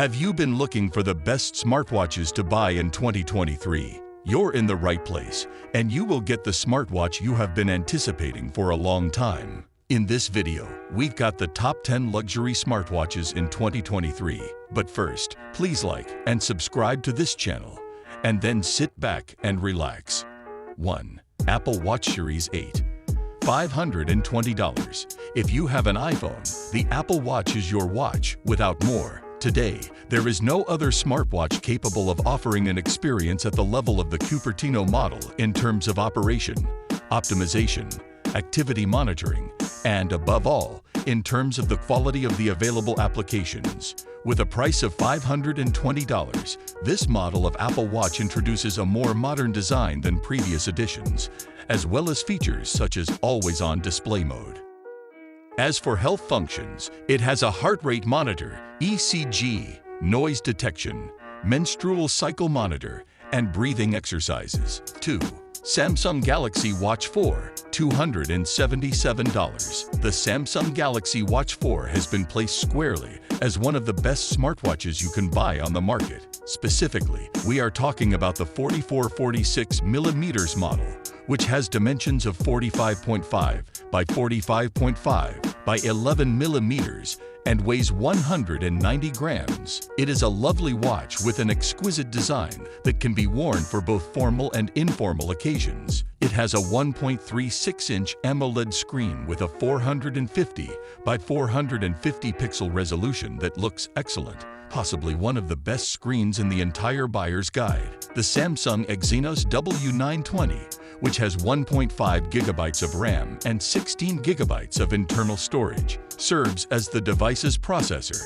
Have you been looking for the best smartwatches to buy in 2023? You're in the right place, and you will get the smartwatch you have been anticipating for a long time. In this video, we've got the top 10 luxury smartwatches in 2023. But first, please like and subscribe to this channel, and then sit back and relax. 1. Apple Watch Series 8. $520. If you have an iPhone, the Apple Watch is your watch, without more. Today, there is no other smartwatch capable of offering an experience at the level of the Cupertino model in terms of operation, optimization, activity monitoring, and above all, in terms of the quality of the available applications. With a price of $520, this model of Apple Watch introduces a more modern design than previous editions, as well as features such as always-on display mode. As for health functions, it has a heart rate monitor, ECG, noise detection, menstrual cycle monitor, and breathing exercises. 2. Samsung Galaxy Watch 4, $277. The Samsung Galaxy Watch 4 has been placed squarely as one of the best smartwatches you can buy on the market. Specifically, we are talking about the 44-46mm model, which has dimensions of 45.5 by 45.5 by 11 millimeters and weighs 190 grams. It is a lovely watch with an exquisite design that can be worn for both formal and informal occasions. It has a 1.36-inch AMOLED screen with a 450 by 450 pixel resolution that looks excellent, possibly one of the best screens in the entire buyer's guide. The Samsung Exynos W920, which has 1.5 gigabytes of RAM and 16 gigabytes of internal storage, serves as the device's processor.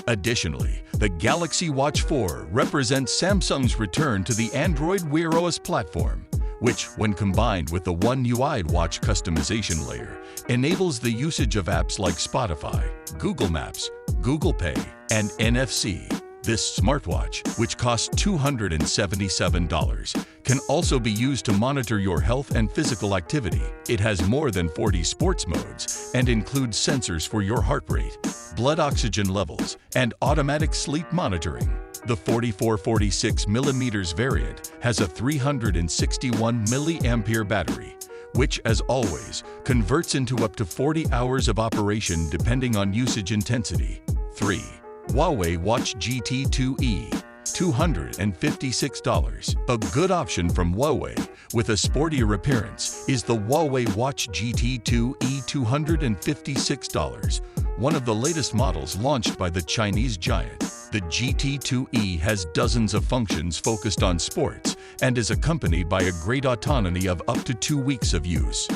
Additionally, the Galaxy Watch 4 represents Samsung's return to the Android Wear OS platform, which, when combined with the One UI watch customization layer, enables the usage of apps like Spotify, Google Maps, Google Pay, and NFC. This smartwatch, which costs $277, can also be used to monitor your health and physical activity. It has more than 40 sports modes and includes sensors for your heart rate, blood oxygen levels, and automatic sleep monitoring. The 44-46mm variant has a 361 mAh battery, which, as always, converts into up to 40 hours of operation depending on usage intensity. 3. Huawei Watch GT2e, $256. A good option from Huawei, with a sportier appearance, is the Huawei Watch GT2e, $256, one of the latest models launched by the Chinese giant. The GT2e has dozens of functions focused on sports and is accompanied by a great autonomy of up to 2 weeks of use.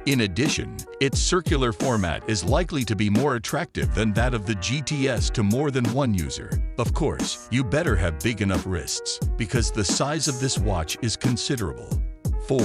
In addition, its circular format is likely to be more attractive than that of the GTS to more than one user. Of course, you better have big enough wrists, because the size of this watch is considerable. 4.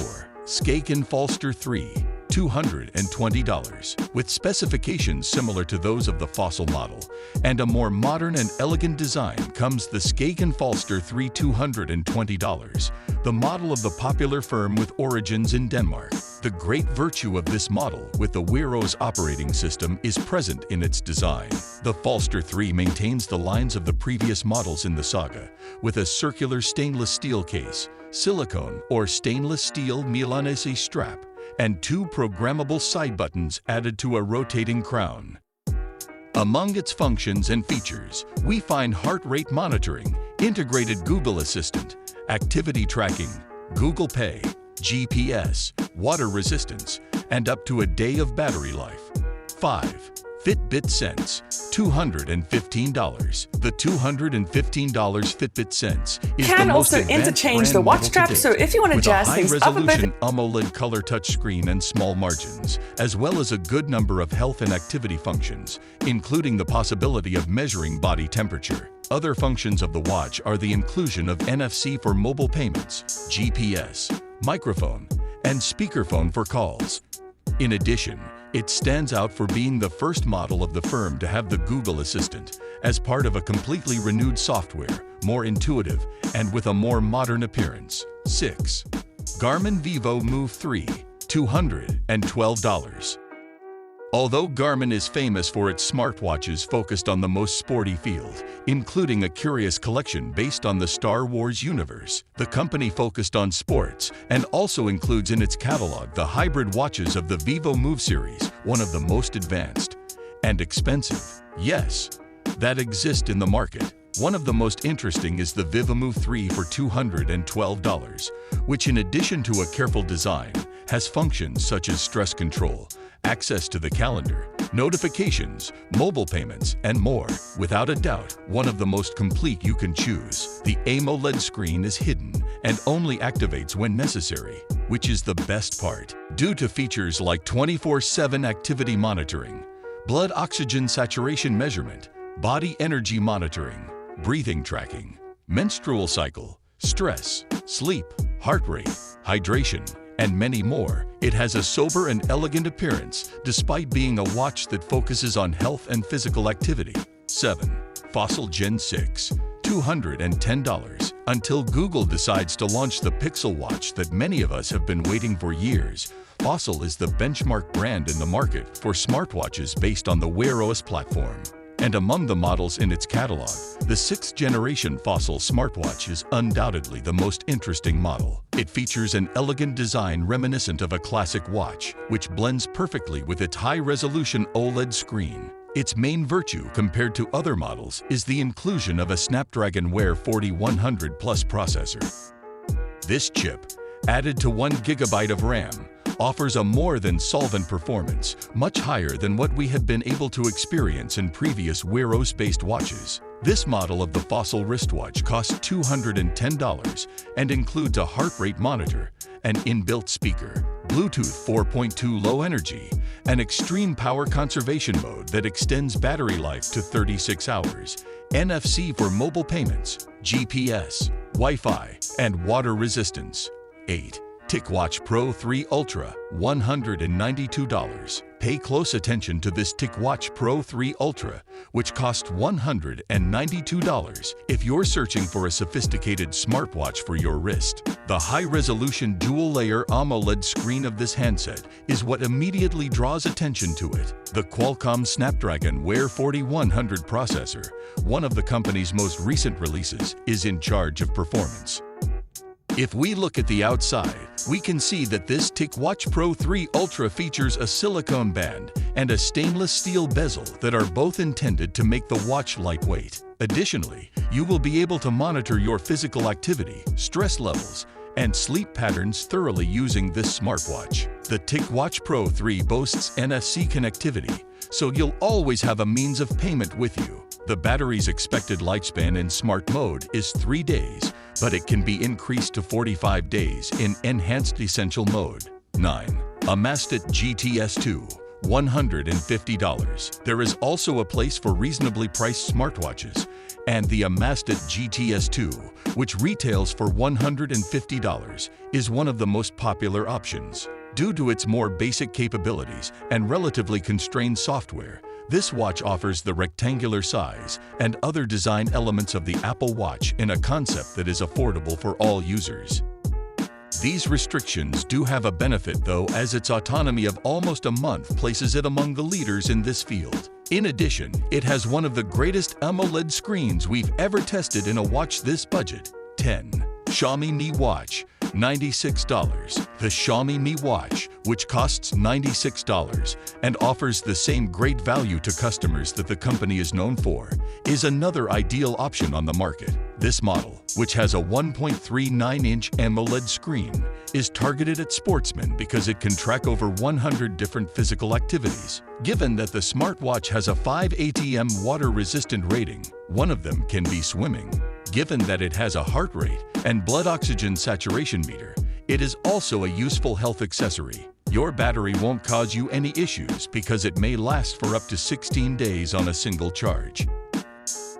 Skagen Falster 3, $220. With specifications similar to those of the Fossil model and a more modern and elegant design comes the Skagen Falster 3, $220, the model of the popular firm with origins in Denmark. The great virtue of this model with the Wear OS operating system is present in its design. The Falster 3 maintains the lines of the previous models in the saga, with a circular stainless steel case, silicone or stainless steel Milanese strap, and 2 programmable side buttons added to a rotating crown. Among its functions and features, we find heart rate monitoring, integrated Google Assistant, activity tracking, Google Pay, GPS, water resistance, and up to a day of battery life. 5. Fitbit Sense, $215. The $215 Fitbit Sense is the most also advanced interchange the brand watch model strap, to so date, if you want to with jazz a things up a bit. high-resolution AMOLED color touchscreen and small margins, as well as a good number of health and activity functions, including the possibility of measuring body temperature. Other functions of the watch are the inclusion of NFC for mobile payments, GPS, microphone, and speakerphone for calls. In addition, it stands out for being the first model of the firm to have the Google Assistant as part of a completely renewed software, more intuitive, and with a more modern appearance. 6. Garmin Vivo Move 3, $212. Although Garmin is famous for its smartwatches focused on the most sporty field, including a curious collection based on the Star Wars universe, the company focused on sports and also includes in its catalog the hybrid watches of the Vivo Move series, one of the most advanced and expensive, yes, that exist in the market. One of the most interesting is the Vivo Move 3 for $212, which in addition to a careful design, has functions such as stress control, access to the calendar, notifications, mobile payments, and more. Without a doubt, one of the most complete you can choose. The AMOLED screen is hidden and only activates when necessary, which is the best part. Due to features like 24/7 activity monitoring, blood oxygen saturation measurement, body energy monitoring, breathing tracking, menstrual cycle, stress, sleep, heart rate, hydration, and many more, it has a sober and elegant appearance despite being a watch that focuses on health and physical activity. 7. Fossil Gen 6, $210. Until Google decides to launch the Pixel watch that many of us have been waiting for years, Fossil is the benchmark brand in the market for smartwatches based on the Wear OS platform. And among the models in its catalog, the 6th generation Fossil smartwatch is undoubtedly the most interesting model. It features an elegant design reminiscent of a classic watch, which blends perfectly with its high-resolution OLED screen. Its main virtue compared to other models is the inclusion of a Snapdragon Wear 4100 Plus processor. This chip, added to 1 GB of RAM, offers a more than solvent performance, much higher than what we have been able to experience in previous Wear OS-based watches. This model of the Fossil wristwatch costs $210 and includes a heart rate monitor, an inbuilt speaker, Bluetooth 4.2 low energy, an extreme power conservation mode that extends battery life to 36 hours, NFC for mobile payments, GPS, Wi-Fi, and water resistance. 8. Tic Watch Pro 3 Ultra, $192. Pay close attention to this Tic Watch Pro 3 Ultra, which costs $192 if you're searching for a sophisticated smartwatch for your wrist. The high-resolution dual-layer AMOLED screen of this handset is what immediately draws attention to it. The Qualcomm Snapdragon Wear 4100 processor, one of the company's most recent releases, is in charge of performance. If we look at the outside, we can see that this Tic Watch Pro 3 Ultra features a silicone band and a stainless steel bezel that are both intended to make the watch lightweight. Additionally, you will be able to monitor your physical activity, stress levels, and sleep patterns thoroughly using this smartwatch. The Tic Watch Pro 3 boasts NFC connectivity, so you'll always have a means of payment with you. The battery's expected lifespan in smart mode is 3 days, but it can be increased to 45 days in enhanced essential mode. 9. Amati GTS2, $150. There is also a place for reasonably priced smartwatches, and the Amati GTS2, which retails for $150, is one of the most popular options. Due to its more basic capabilities and relatively constrained software, this watch offers the rectangular size and other design elements of the Apple Watch in a concept that is affordable for all users. These restrictions do have a benefit though, as its autonomy of almost a month places it among the leaders in this field. In addition, it has one of the greatest AMOLED screens we've ever tested in a watch this budget. 10. Xiaomi Mi Watch, $96. The Xiaomi Mi Watch, which costs $96 and offers the same great value to customers that the company is known for, is another ideal option on the market. This model, which has a 1.39-inch AMOLED screen, is targeted at sportsmen because it can track over 100 different physical activities. Given that the smartwatch has a 5 ATM water-resistant rating, one of them can be swimming. Given that it has a heart rate and blood oxygen saturation meter, it is also a useful health accessory. Your battery won't cause you any issues because it may last for up to 16 days on a single charge.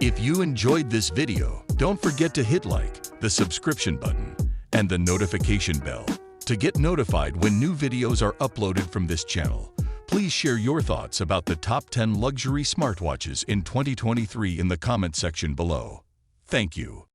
If you enjoyed this video, don't forget to hit like, the subscription button, and the notification bell to get notified when new videos are uploaded from this channel. Please share your thoughts about the top 10 luxury smartwatches in 2023 in the comment section below. Thank you.